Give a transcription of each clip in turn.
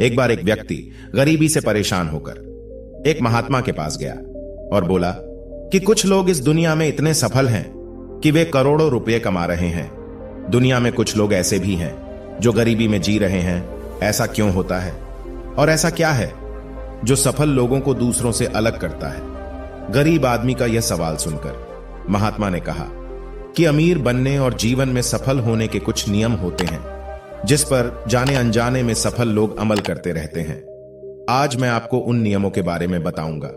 एक बार एक व्यक्ति गरीबी से परेशान होकर एक महात्मा के पास गया और बोला कि कुछ लोग इस दुनिया में इतने सफल हैं कि वे करोड़ों रुपए कमा रहे हैं। दुनिया में कुछ लोग ऐसे भी हैं जो गरीबी में जी रहे हैं। ऐसा क्यों होता है और ऐसा क्या है जो सफल लोगों को दूसरों से अलग करता है? गरीब आदमी का यह सवाल सुनकर महात्मा ने कहा कि अमीर बनने और जीवन में सफल होने के कुछ नियम होते हैं जिस पर जाने अनजाने में सफल लोग अमल करते रहते हैं। आज मैं आपको उन नियमों के बारे में बताऊंगा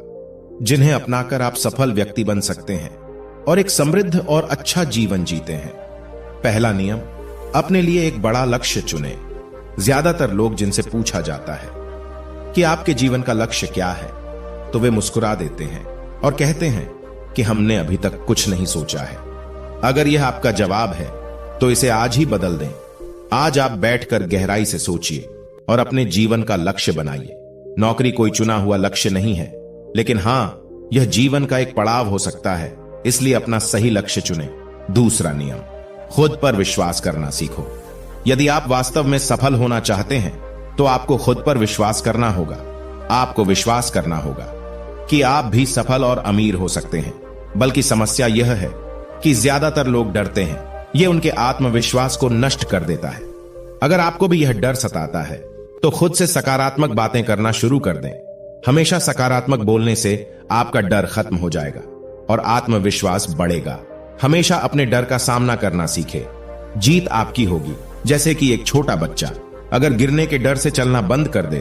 जिन्हें अपनाकर आप सफल व्यक्ति बन सकते हैं और एक समृद्ध और अच्छा जीवन जीते हैं। पहला नियम, अपने लिए एक बड़ा लक्ष्य चुनें। ज्यादातर लोग जिनसे पूछा जाता है कि आपके जीवन का लक्ष्य क्या है, तो वे मुस्कुरा देते हैं और कहते हैं कि हमने अभी तक कुछ नहीं सोचा है। अगर यह आपका जवाब है तो इसे आज ही बदल दें। आज आप बैठकर गहराई से सोचिए और अपने जीवन का लक्ष्य बनाइए। नौकरी कोई चुना हुआ लक्ष्य नहीं है, लेकिन हां, यह जीवन का एक पड़ाव हो सकता है, इसलिए अपना सही लक्ष्य चुनें। दूसरा नियम, खुद पर विश्वास करना सीखो। यदि आप वास्तव में सफल होना चाहते हैं तो आपको खुद पर विश्वास करना होगा। आपको विश्वास करना होगा कि आप भी सफल और अमीर हो सकते हैं। बल्कि समस्या यह है कि ज्यादातर लोग डरते हैं। यह उनके आत्मविश्वास को नष्ट कर देता है। अगर आपको भी यह डर सताता है तो खुद से सकारात्मक बातें करना शुरू कर दें। हमेशा सकारात्मक बोलने से आपका डर खत्म हो जाएगा और आत्मविश्वास बढ़ेगा। हमेशा अपने डर का सामना करना सीखें। जीत आपकी होगी। जैसे कि एक छोटा बच्चा अगर गिरने के डर से चलना बंद कर दे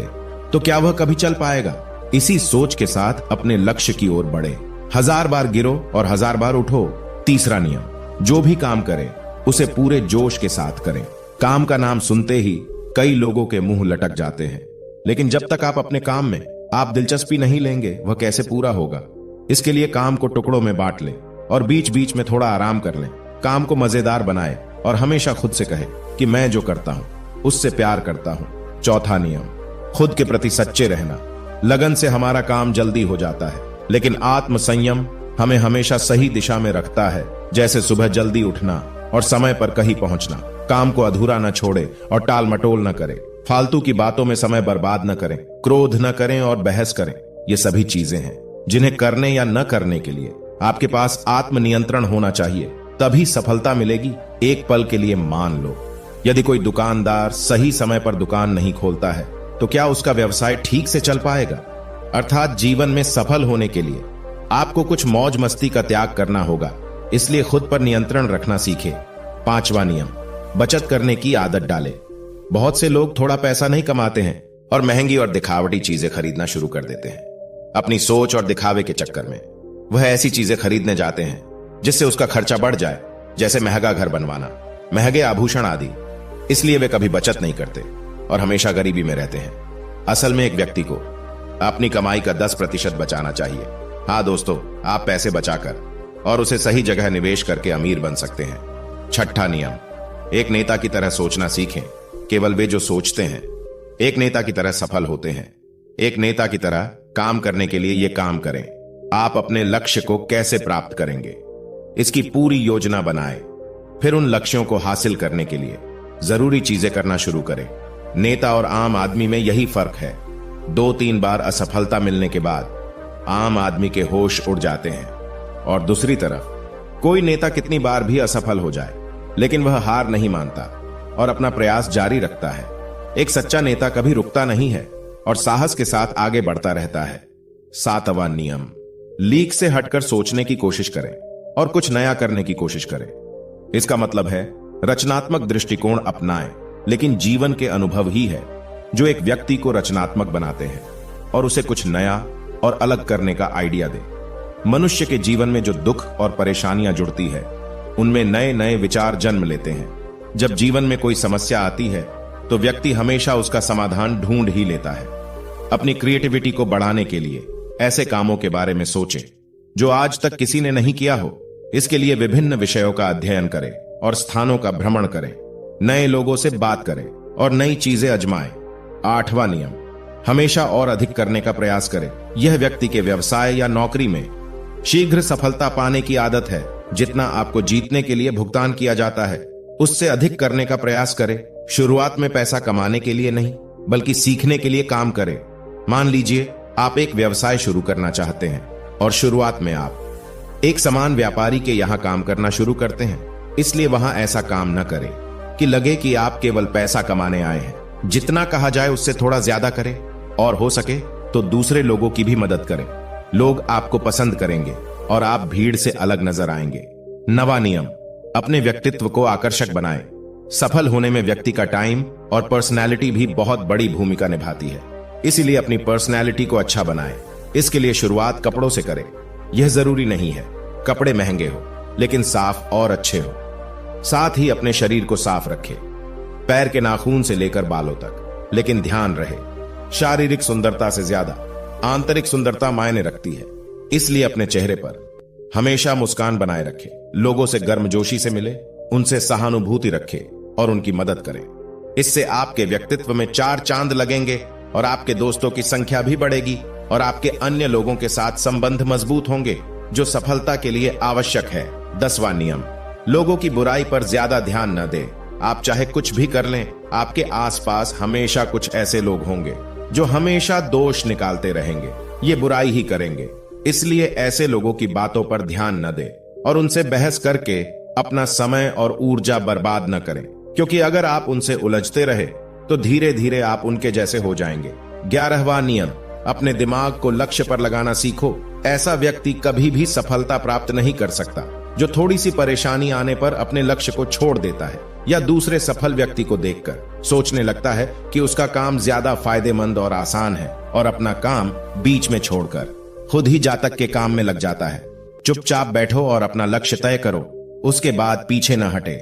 तो क्या वह कभी चल पाएगा? इसी सोच के साथ अपने लक्ष्य की ओर बढ़े। 1000 बार गिरो और 1000 बार उठो। तीसरा नियम, जो भी काम करें उसे पूरे जोश के साथ करें। काम का नाम सुनते ही कई लोगों के मुंह लटक जाते हैं, लेकिन जब तक आप अपने काम में आप दिलचस्पी नहीं लेंगे वह कैसे पूरा होगा? इसके लिए काम को टुकड़ों में बांट लें और बीच बीच में थोड़ा आराम कर लें। काम को मजेदार बनाए और हमेशा खुद से कहे कि मैं जो करता हूं उससे प्यार करता हूं। चौथा नियम, खुद के प्रति सच्चे रहना। लगन से हमारा काम जल्दी हो जाता है, लेकिन आत्म संयम हमें हमेशा सही दिशा में रखता है। जैसे सुबह जल्दी उठना और समय पर कहीं पहुंचना। काम को अधूरा न छोड़े और टाल मटोल न करें। फालतू की बातों में समय बर्बाद न करें। क्रोध न करें और बहस करें। ये सभी चीजें हैं जिन्हें करने या न करने के लिए आपके पास आत्मनियंत्रण होना चाहिए, तभी सफलता मिलेगी। एक पल के लिए मान लो, यदि कोई दुकानदार सही समय पर दुकान नहीं खोलता है तो क्या उसका व्यवसाय ठीक से चल पाएगा? अर्थात जीवन में सफल होने के लिए आपको कुछ मौज मस्ती का त्याग करना होगा, इसलिए खुद पर नियंत्रण रखना सीखें। पांचवा नियम, बचत करने की आदत डालें। बहुत से लोग थोड़ा पैसा नहीं कमाते हैं और महंगी और दिखावटी चीजें खरीदना शुरू कर देते हैं। अपनी सोच और दिखावे के चक्कर में वह ऐसी चीजें खरीदने जाते हैं जिससे उसका खर्चा बढ़ जाए, जैसे महंगा घर बनवाना, महंगे आभूषण आदि। इसलिए वे कभी बचत नहीं करते और हमेशा गरीबी में रहते हैं। असल में एक व्यक्ति को अपनी कमाई का 10% बचाना चाहिए। हाँ दोस्तों, आप पैसे बचाकर और उसे सही जगह निवेश करके अमीर बन सकते हैं। छठा नियम, एक नेता की तरह सोचना सीखें। केवल वे जो सोचते हैं एक नेता की तरह सफल होते हैं। एक नेता की तरह काम करने के लिए ये काम करें। आप अपने लक्ष्य को कैसे प्राप्त करेंगे इसकी पूरी योजना बनाएं। फिर उन लक्ष्यों को हासिल करने के लिए जरूरी चीजें करना शुरू करें। नेता और आम आदमी में यही फर्क है। 2-3 बार असफलता मिलने के बाद आम आदमी के होश उड़ जाते हैं, और दूसरी तरफ कोई नेता कितनी बार भी असफल हो जाए लेकिन वह हार नहीं मानता और अपना प्रयास जारी रखता है। एक सच्चा नेता कभी रुकता नहीं है और साहस के साथ आगे बढ़ता रहता है। 7वां नियम, लीक से हटकर सोचने की कोशिश करें और कुछ नया करने की कोशिश करें। इसका मतलब है रचनात्मक दृष्टिकोण अपनाएं, लेकिन जीवन के अनुभव ही है जो एक व्यक्ति को रचनात्मक बनाते हैं और उसे कुछ नया और अलग करने का आइडिया दे। मनुष्य के जीवन में जो दुख और परेशानियां जुड़ती है उनमें नए नए विचार जन्म लेते हैं। जब जीवन में कोई समस्या आती है तो व्यक्ति हमेशा उसका समाधान ढूंढ ही लेता है। अपनी क्रिएटिविटी को बढ़ाने के लिए ऐसे कामों के बारे में सोचें जो आज तक किसी ने नहीं किया हो। इसके लिए विभिन्न विषयों का अध्ययन करें और स्थानों का भ्रमण करें। नए लोगों से बात करें और नई चीजें आजमाएं। 8वां नियम, हमेशा और अधिक करने का प्रयास करें। यह व्यक्ति के व्यवसाय या नौकरी में शीघ्र सफलता पाने की आदत है। जितना आपको जीतने के लिए भुगतान किया जाता है उससे अधिक करने का प्रयास करें। शुरुआत में पैसा कमाने के लिए नहीं बल्कि सीखने के लिए काम करें। मान लीजिए आप एक व्यवसाय शुरू करना चाहते हैं और शुरुआत में आप एक सामान व्यापारी के यहां काम करना शुरू करते हैं, इसलिए वहां ऐसा काम न करें कि लगे कि आप केवल पैसा कमाने आए हैं। जितना कहा जाए उससे थोड़ा ज्यादा करें और हो सके तो दूसरे लोगों की भी मदद करें। लोग आपको पसंद करेंगे और आप भीड़ से अलग नजर आएंगे। नवा नियम, अपने व्यक्तित्व को आकर्षक बनाएं। सफल होने में व्यक्ति का टाइम और पर्सनैलिटी भी बहुत बड़ी भूमिका निभाती है, इसीलिए अपनी पर्सनैलिटी को अच्छा बनाएं। इसके लिए शुरुआत कपड़ों से करें। यह जरूरी नहीं है कपड़े महंगे हो, लेकिन साफ और अच्छे हो। साथ ही अपने शरीर को साफ रखें, पैर के नाखून से लेकर बालों तक। लेकिन ध्यान रहे, शारीरिक सुंदरता से ज्यादा आंतरिक सुंदरता मायने रखती है, इसलिए अपने चेहरे पर हमेशा मुस्कान बनाए रखें। लोगों से गर्मजोशी से मिले, उनसे सहानुभूति रखें और उनकी मदद करें। इससे आपके व्यक्तित्व में 4 चांद लगेंगे और आपके दोस्तों की संख्या भी बढ़ेगी और आपके अन्य लोगों के साथ संबंध मजबूत होंगे, जो सफलता के लिए आवश्यक है। 10वां नियम, लोगों की बुराई पर ज्यादा ध्यान न दें। आप चाहे कुछ भी कर लें, आपके आसपास हमेशा कुछ ऐसे लोग होंगे जो हमेशा दोष निकालते रहेंगे, ये बुराई ही करेंगे। इसलिए ऐसे लोगों की बातों पर ध्यान न दें और उनसे बहस करके अपना समय और ऊर्जा बर्बाद न करें, क्योंकि अगर आप उनसे उलझते रहे तो धीरे धीरे आप उनके जैसे हो जाएंगे। 11वां नियम, अपने दिमाग को लक्ष्य पर लगाना सीखो। ऐसा व्यक्ति कभी भी सफलता प्राप्त नहीं कर सकता जो थोड़ी सी परेशानी आने पर अपने लक्ष्य को छोड़ देता है या दूसरे सफल व्यक्ति को देखकर सोचने लगता है कि उसका काम ज्यादा फायदेमंद और आसान है और अपना काम बीच में छोड़कर खुद ही जातक के काम में लग जाता है। चुपचाप बैठो और अपना लक्ष्य तय करो, उसके बाद पीछे न हटे,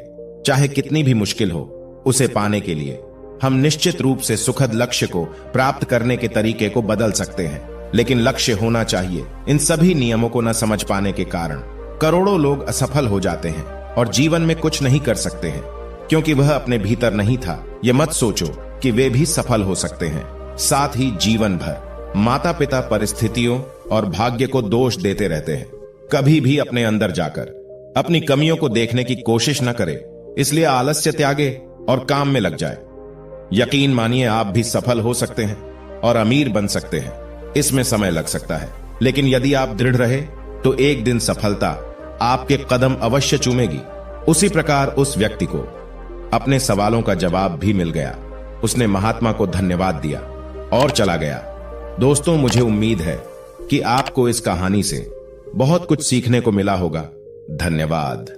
चाहे कितनी भी मुश्किल हो। उसे पाने के लिए हम निश्चित रूप से सुखद लक्ष्य को प्राप्त करने के तरीके को बदल सकते हैं, लेकिन लक्ष्य होना चाहिए। इन सभी नियमों को न समझ पाने के कारण करोड़ों लोग असफल हो जाते हैं और जीवन में कुछ नहीं कर सकते हैं, क्योंकि वह अपने भीतर नहीं था। ये मत सोचो कि वे भी सफल हो सकते हैं। साथ ही जीवन भर माता पिता परिस्थितियों और भाग्य को दोष देते रहते हैं। कभी भी अपने अंदर जाकर अपनी कमियों को देखने की कोशिश न करें, इसलिए आलस्य त्यागे और काम में लग जाए। यकीन मानिए, आप भी सफल हो सकते हैं और अमीर बन सकते हैं। इसमें समय लग सकता है, लेकिन यदि आप दृढ़ रहे तो एक दिन सफलता आपके कदम अवश्य चूमेगी। उसी प्रकार उस व्यक्ति को अपने सवालों का जवाब भी मिल गया। उसने महात्मा को धन्यवाद दिया और चला गया। दोस्तों, मुझे उम्मीद है कि आपको इस कहानी से बहुत कुछ सीखने को मिला होगा। धन्यवाद।